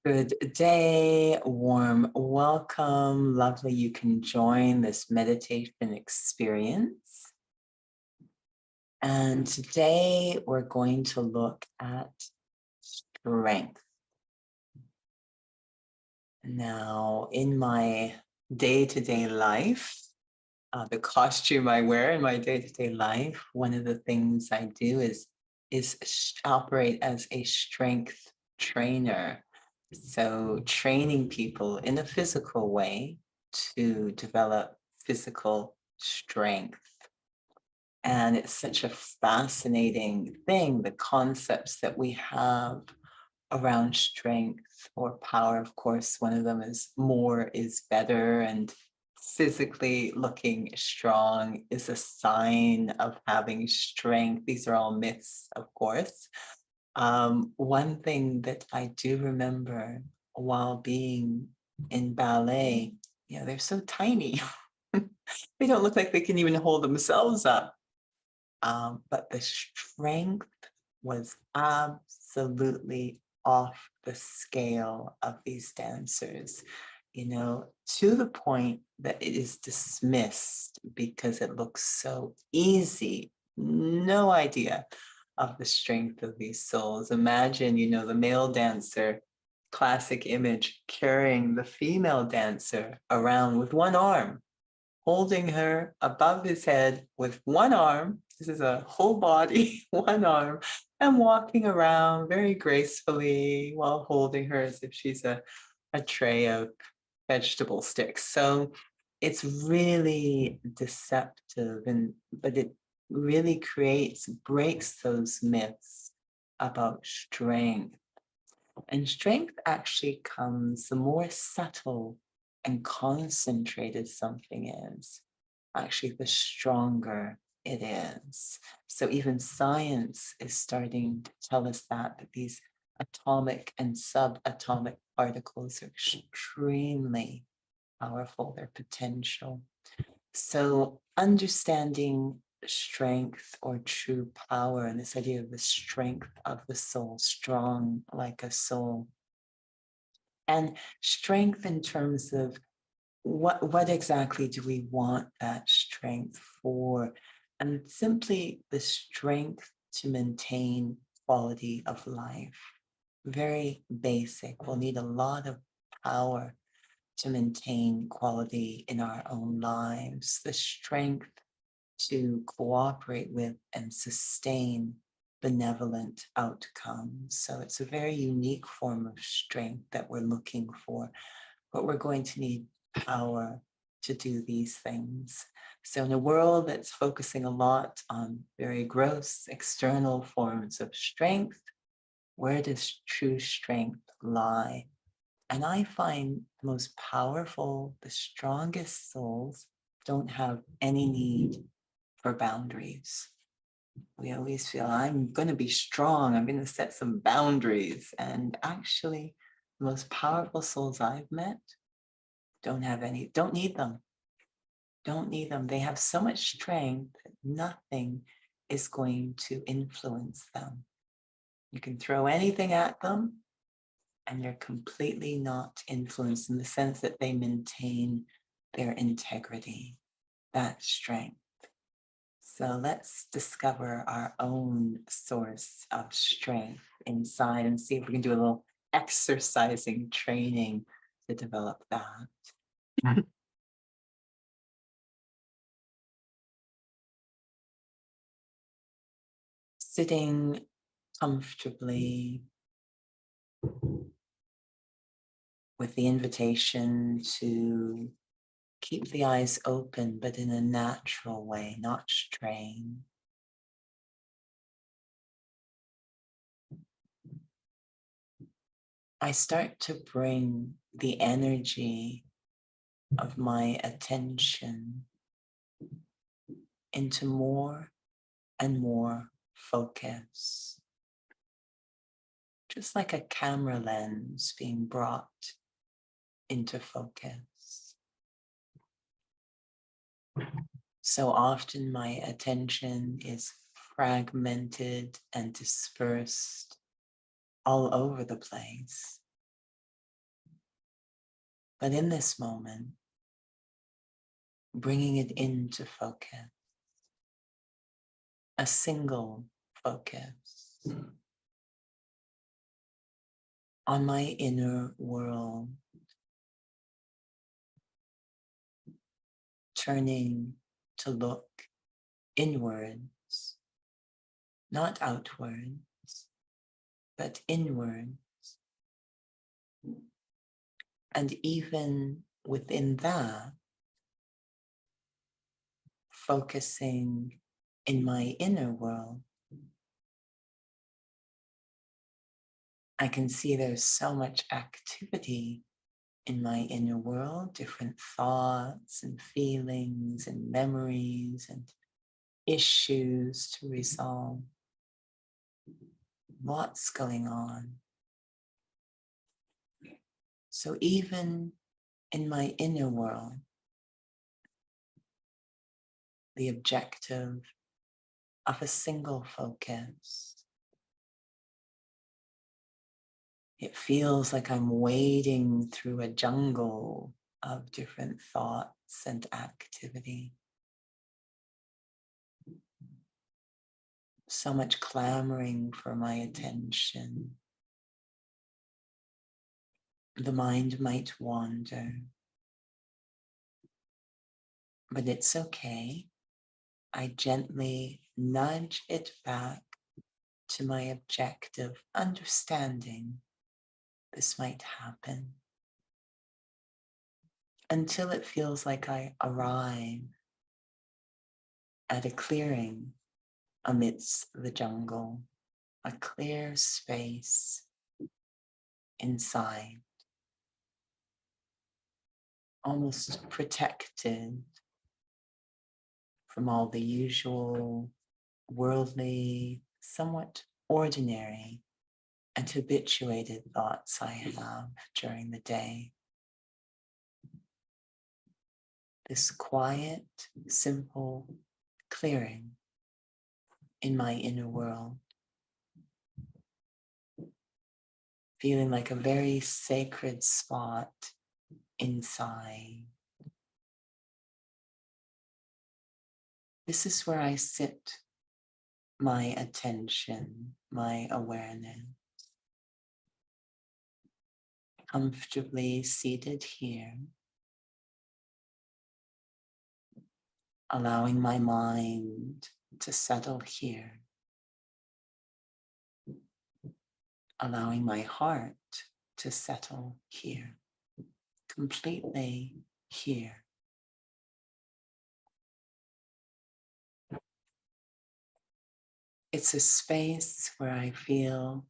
Good day, warm welcome. Lovely you can join this meditation experience. And today we're going to look at strength. Now, in my day-to-day life, the costume I wear in my day-to-day life, one of the things I do is operate as a strength trainer. So training people in a physical way to develop physical strength. And it's such a fascinating thing, the concepts that we have around strength or power. Of course, one of them is more is better, and physically looking strong is a sign of having strength. These are all myths, of course. One thing that I do remember while being in ballet, they're so tiny. They don't look like they can even hold themselves up. But the strength was absolutely off the scale of these dancers, to the point that it is dismissed because it looks so easy. No idea of the strength of these souls. Imagine, the male dancer, classic image, carrying the female dancer around with one arm, holding her above his head with one arm. This is a whole body, one arm, and walking around very gracefully while holding her as if she's a tray of vegetable sticks. So it's really deceptive, but it really breaks those myths about strength. And strength actually comes the more subtle and concentrated something is, actually the stronger it is. So even science is starting to tell us that these atomic and subatomic particles are extremely powerful, their potential. So understanding strength or true power, and this idea of the strength of the soul, strong like a soul, and strength in terms of what exactly do we want that strength for? And simply the strength to maintain quality of life. Very basic. We'll need a lot of power to maintain quality in our own lives, the strength to cooperate with and sustain benevolent outcomes. So it's a very unique form of strength that we're looking for, but we're going to need power to do these things. So in a world that's focusing a lot on very gross external forms of strength, where does true strength lie? And I find the most powerful, the strongest souls don't have any need for boundaries. We always feel, I'm going to be strong, I'm going to set some boundaries. And actually, the most powerful souls I've met don't need them. Don't need them. They have so much strength that nothing is going to influence them. You can throw anything at them and they're completely not influenced, in the sense that they maintain their integrity, that strength. So let's discover our own source of strength inside and see if we can do a little exercising training to develop that. Sitting comfortably with the invitation to keep the eyes open, but in a natural way, not strained. I start to bring the energy of my attention into more and more focus, just like a camera lens being brought into focus. So often my attention is fragmented and dispersed all over the place. But in this moment, bringing it into focus, a single focus on my inner world, turning to look inwards, not outwards, but inwards. And even within that, focusing in my inner world, I can see there's so much activity in my inner world, different thoughts and feelings and memories and issues to resolve. What's going on? So even in my inner world, the objective of a single focus, it feels like I'm wading through a jungle of different thoughts and activity. So much clamoring for my attention. The mind might wander, but it's okay. I gently nudge it back to my objective, understanding this might happen until it feels like I arrive at a clearing amidst the jungle, a clear space inside, almost protected from all the usual worldly, somewhat ordinary and habituated thoughts I have during the day. This quiet, simple clearing in my inner world, feeling like a very sacred spot inside. This is where I sit my attention, my awareness, comfortably seated here, allowing my mind to settle here, allowing my heart to settle here, completely here. It's a space where I feel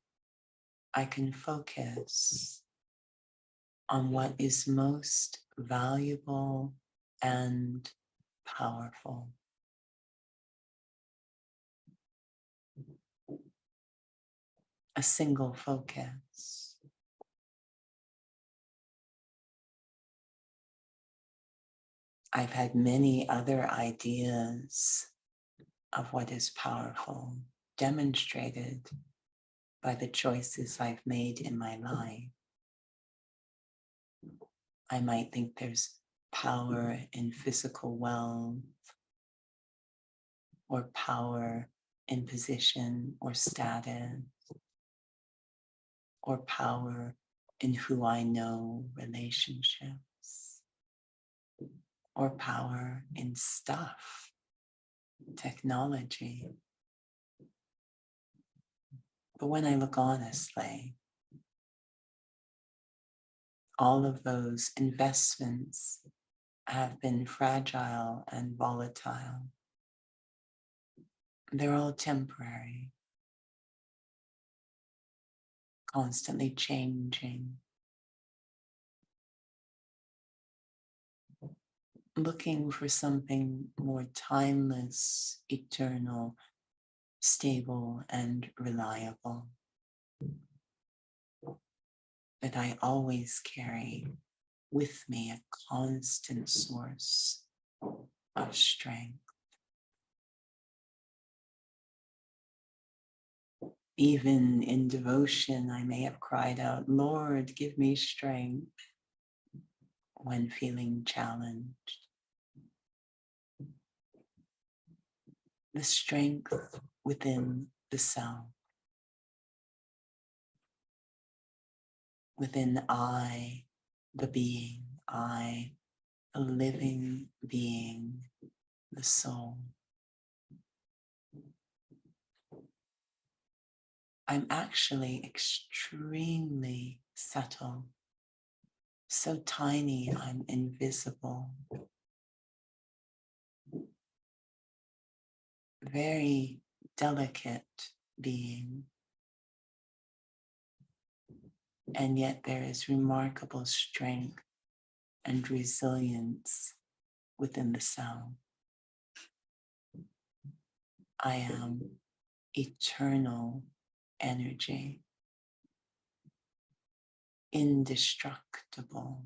I can focus on what is most valuable and powerful. A single focus. I've had many other ideas of what is powerful demonstrated by the choices I've made in my life. I might think there's power in physical wealth, or power in position or status, or power in who I know, relationships, or power in stuff, technology. But when I look honestly, all of those investments have been fragile and volatile. They're all temporary, constantly changing, looking for something more timeless, eternal, stable, and reliable that I always carry with me, a constant source of strength. Even in devotion, I may have cried out, "Lord, give me strength." when feeling challenged. The strength within the self, within I, the being, I, a living being, the soul. I'm actually extremely subtle, so tiny I'm invisible, very delicate being, and yet there is remarkable strength and resilience within the self. I am eternal energy, indestructible.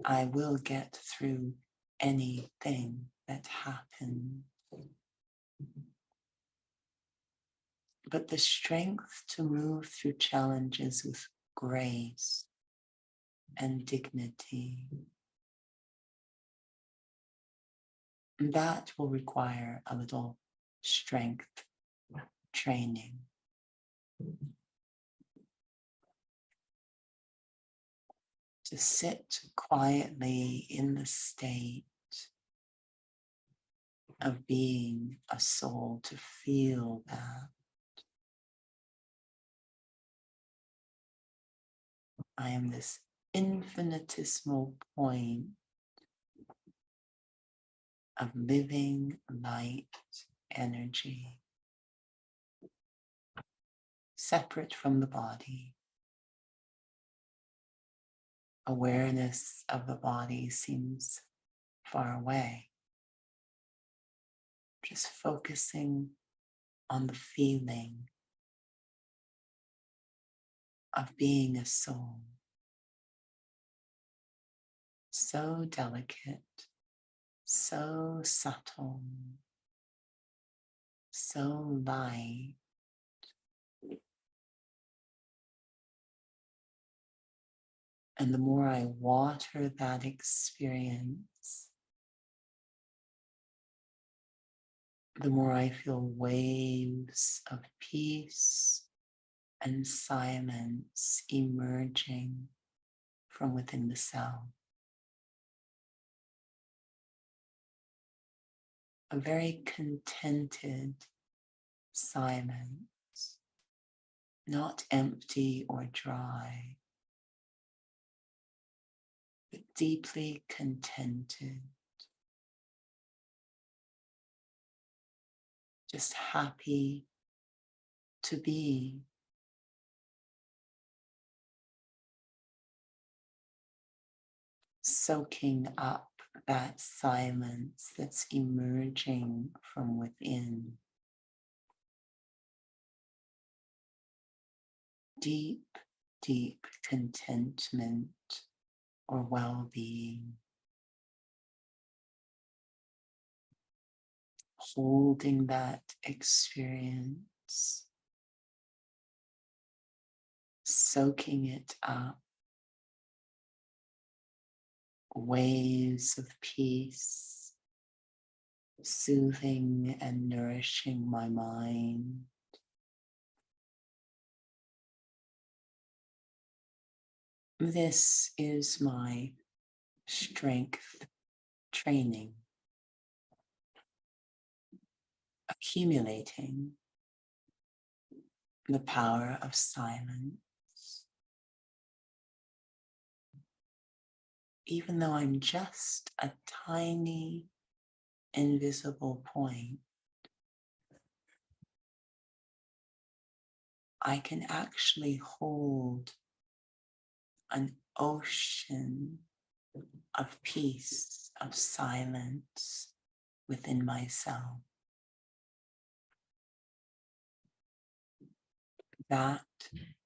I will get through anything that happens. But the strength to move through challenges with grace and dignity, that will require a little strength training. To sit quietly in the state of being a soul, to feel that I am this infinitesimal point of living light energy, separate from the body. Awareness of the body seems far away. Just focusing on the feeling of being a soul. So delicate, so subtle, so light. And the more I water that experience, the more I feel waves of peace and silence emerging from within the self. A very contented silence, not empty or dry, but deeply contented, just happy to be. Soaking up that silence that's emerging from within. Deep, deep contentment or well-being. Holding that experience, soaking it up. Waves of peace, soothing and nourishing my mind. This is my strength training, accumulating the power of silence. Even though I'm just a tiny, invisible point, I can actually hold an ocean of peace, of silence within myself. That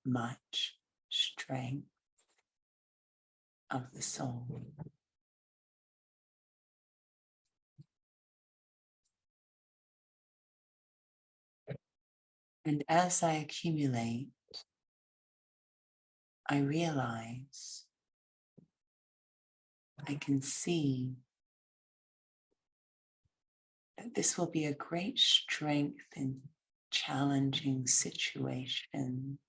much strength of the soul. And as I accumulate I realize, I can see that this will be a great strength in challenging situations,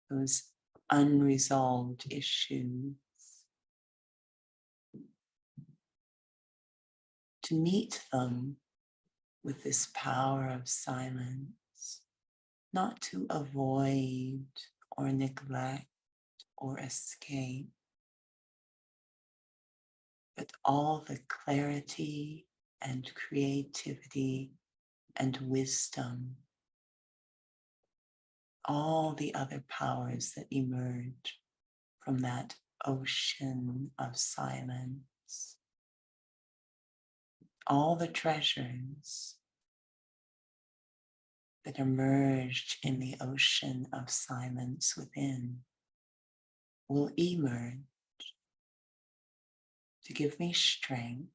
those unresolved issues, to meet them with this power of silence, not to avoid or neglect or escape, but all the clarity and creativity and wisdom, all the other powers that emerge from that ocean of silence, all the treasures that are merged in the ocean of silence within will emerge to give me strength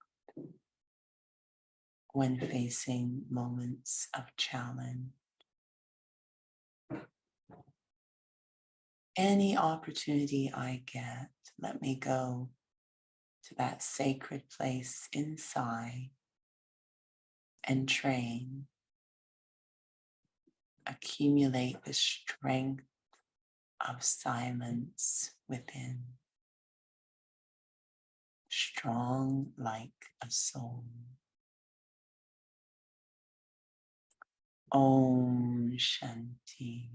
when facing moments of challenge. Any opportunity I get, let me go to that sacred place inside and train, accumulate the strength of silence within, strong like a soul. Om Shanti.